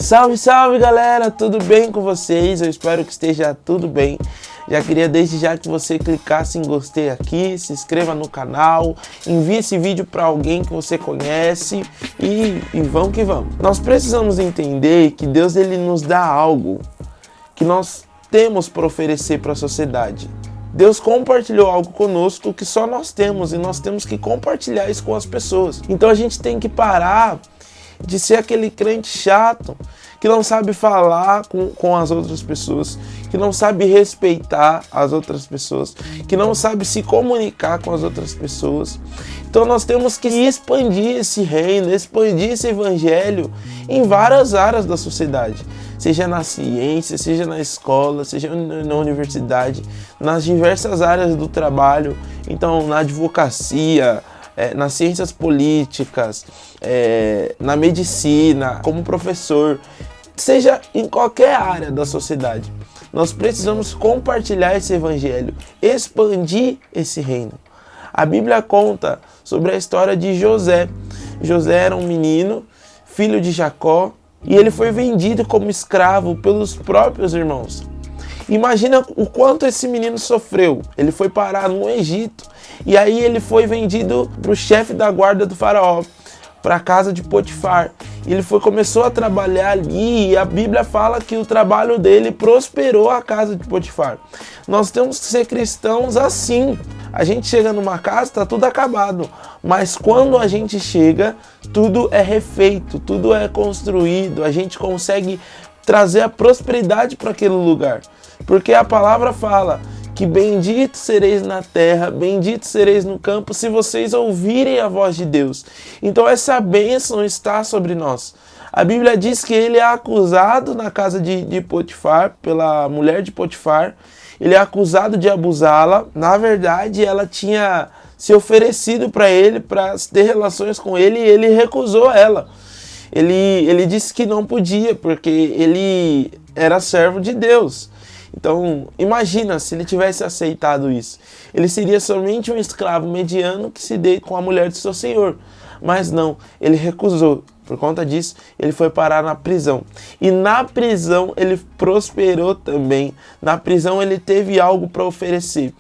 Salve, salve galera, tudo bem com vocês? Eu espero que esteja tudo bem. Já queria desde já que você clicasse em gostei aqui, se inscreva no canal, envie esse vídeo para alguém que você conhece e vamos que vamos. Nós precisamos entender que Deus ele nos dá algo que nós temos para oferecer para a sociedade. Deus compartilhou algo conosco que só nós temos e nós temos que compartilhar isso com as pessoas. Então a gente tem que parar de ser aquele crente chato que não sabe falar com as outras pessoas, que não sabe respeitar as outras pessoas, que não sabe se comunicar com as outras pessoas. Então nós temos que expandir esse reino, expandir esse evangelho em várias áreas da sociedade. Seja na ciência, seja na escola, seja na universidade, nas diversas áreas do trabalho, então na advocacia, nas ciências políticas, na medicina, como professor, seja em qualquer área da sociedade. Nós precisamos compartilhar esse evangelho, expandir esse reino. A Bíblia conta sobre a história de José. José era um menino, filho de Jacó, e ele foi vendido como escravo pelos próprios irmãos. Imagina o quanto esse menino sofreu. Ele foi parar no Egito e aí ele foi vendido para o chefe da guarda do faraó, para a casa de Potifar. Ele começou a trabalhar ali e a Bíblia fala que o trabalho dele prosperou a casa de Potifar. Nós temos que ser cristãos assim. A gente chega numa casa, está tudo acabado. Mas quando a gente chega, tudo é refeito, tudo é construído. A gente consegue trazer a prosperidade para aquele lugar. Porque a palavra fala que bendito sereis na terra, bendito sereis no campo, se vocês ouvirem a voz de Deus. Então essa bênção está sobre nós. A Bíblia diz que ele é acusado na casa de Potifar, pela mulher de Potifar. Ele é acusado de abusá-la. Na verdade, ela tinha se oferecido para ele, para ter relações com ele, e ele recusou ela. Ele disse que não podia, porque ele era servo de Deus. Então, imagina se ele tivesse aceitado isso. Ele seria somente um escravo mediano que se deita com a mulher de seu senhor. Mas não, ele recusou. Por conta disso, ele foi parar na prisão. E na prisão ele prosperou também. Na prisão ele teve algo para oferecer.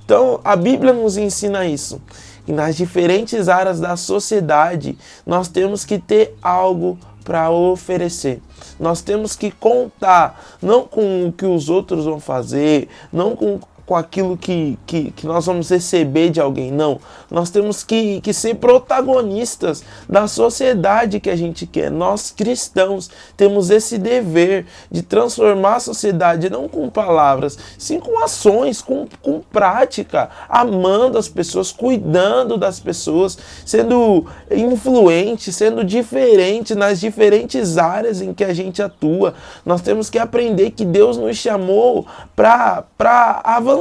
Então, a Bíblia nos ensina isso. E nas diferentes áreas da sociedade, nós temos que ter algo para oferecer. Nós temos que contar, não com o que os outros vão fazer, não com aquilo que nós vamos receber de alguém, não. Nós temos que ser protagonistas da sociedade que a gente quer. Nós cristãos temos esse dever de transformar a sociedade, não com palavras, sim com ações, com prática, amando as pessoas, cuidando das pessoas, sendo influente, sendo diferente nas diferentes áreas em que a gente atua. Nós temos que aprender que Deus nos chamou para avançar.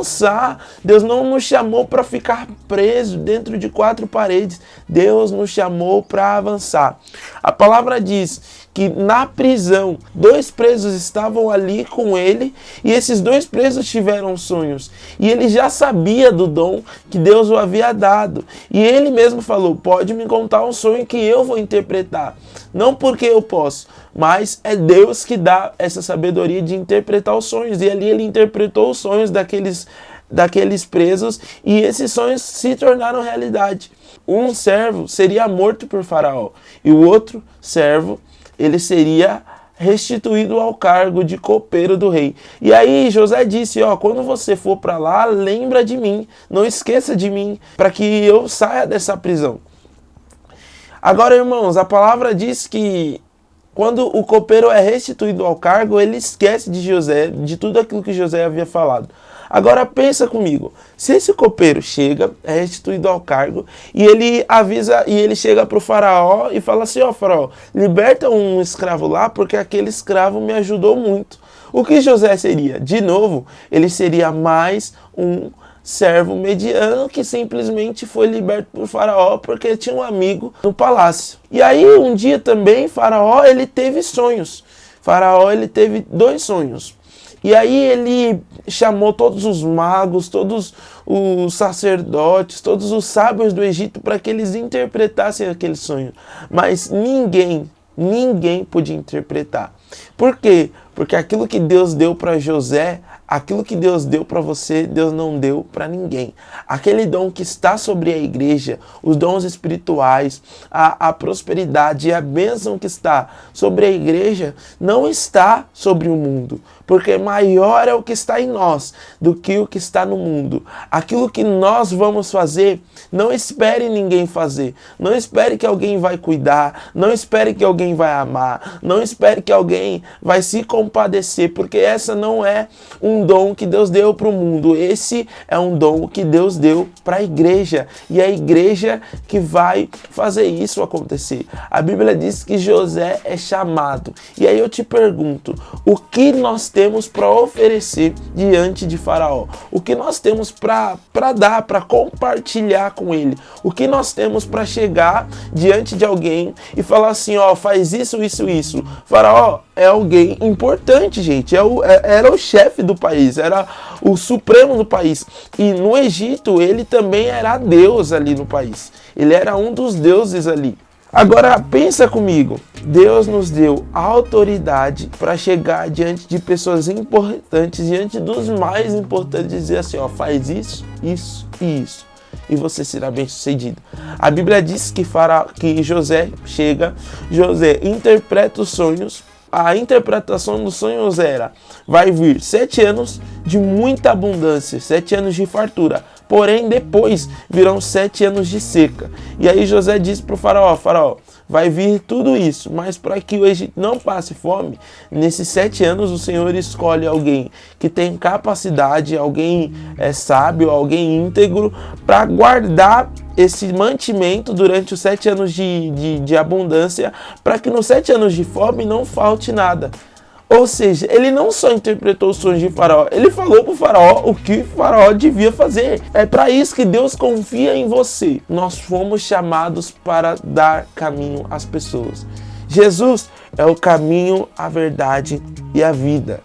Deus não nos chamou para ficar preso dentro de quatro paredes. Deus nos chamou para avançar. A palavra diz que na prisão, 2 presos estavam ali com ele e esses 2 presos tiveram sonhos. E ele já sabia do dom que Deus o havia dado. E ele mesmo falou, pode me contar um sonho que eu vou interpretar. Não porque eu posso, mas é Deus que dá essa sabedoria de interpretar os sonhos. E ali ele interpretou os sonhos daqueles presos e esses sonhos se tornaram realidade. Um servo seria morto por Faraó e o outro servo ele seria restituído ao cargo de copeiro do rei. E aí José disse, quando você for para lá, lembra de mim, não esqueça de mim, para que eu saia dessa prisão. Agora, irmãos, a palavra diz que quando o copeiro é restituído ao cargo, ele esquece de José, de tudo aquilo que José havia falado. Agora pensa comigo, se esse copeiro chega, é restituído ao cargo, e ele avisa, e ele chega para o faraó e fala assim, faraó, liberta um escravo lá, porque aquele escravo me ajudou muito. O que José seria? De novo, ele seria mais um servo mediano que simplesmente foi liberto por Faraó porque tinha um amigo no palácio. E aí um dia também Faraó ele teve sonhos. Faraó ele teve 2 sonhos. E aí ele chamou todos os magos, todos os sacerdotes, todos os sábios do Egito para que eles interpretassem aquele sonho. Mas ninguém Ninguém podia interpretar. Por quê? Porque aquilo que Deus deu para José, aquilo que Deus deu para você, Deus não deu para ninguém. Aquele dom que está sobre a igreja, os dons espirituais, a prosperidade e a bênção que está sobre a igreja, não está sobre o mundo. Porque maior é o que está em nós do que o que está no mundo. Aquilo que nós vamos fazer, não espere ninguém fazer. Não espere que alguém vai cuidar. Não espere que alguém vai amar. Não espere que alguém vai se compadecer. Porque essa não é um dom que Deus deu para o mundo. Esse é um dom que Deus deu para a igreja. E é a igreja que vai fazer isso acontecer. A Bíblia diz que José é chamado. E aí eu te pergunto, o que nós temos para oferecer diante de Faraó? O que nós temos para dar, para compartilhar com ele? O que nós temos para chegar diante de alguém e falar assim, ó, faz isso, isso, isso. Faraó é alguém importante, gente. Era o chefe do país, era o supremo do país. E no Egito, ele também era Deus ali no país. Ele era um dos deuses ali. Agora pensa comigo, Deus nos deu autoridade para chegar diante de pessoas importantes, diante dos mais importantes, e dizer assim, ó, faz isso, isso e isso, e você será bem sucedido. A Bíblia diz que José chega, José interpreta os sonhos. A interpretação dos sonhos era, vai vir 7 anos de muita abundância, 7 anos de fartura, porém depois virão 7 anos de seca. E aí José disse para o faraó, faraó, vai vir tudo isso, mas para que o Egito não passe fome, nesses 7 anos o Senhor escolhe alguém que tem capacidade, alguém sábio, alguém íntegro, para guardar esse mantimento durante os 7 anos de abundância, para que nos 7 anos de fome não falte nada. Ou seja, ele não só interpretou os sonhos de Faraó, ele falou para o Faraó o que o Faraó devia fazer. É para isso que Deus confia em você. Nós fomos chamados para dar caminho às pessoas. Jesus é o caminho, a verdade e a vida.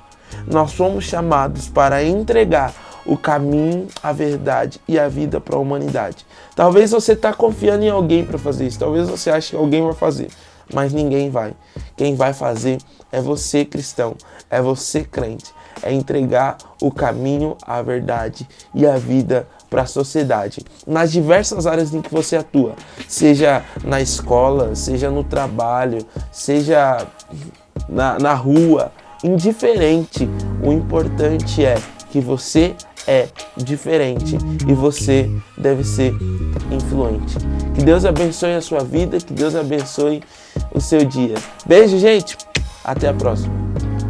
Nós fomos chamados para entregar o caminho, a verdade e a vida para a humanidade. Talvez você está confiando em alguém para fazer isso. Talvez você ache que alguém vai fazer, mas ninguém vai. Quem vai fazer é você, cristão, é você, crente. É entregar o caminho, a verdade e a vida para a sociedade, nas diversas áreas em que você atua, seja na escola, seja no trabalho, seja na rua, indiferente. O importante é que você é diferente e você deve ser influente. Que Deus abençoe a sua vida, que Deus abençoe o seu dia. Beijo, gente! Até a próxima!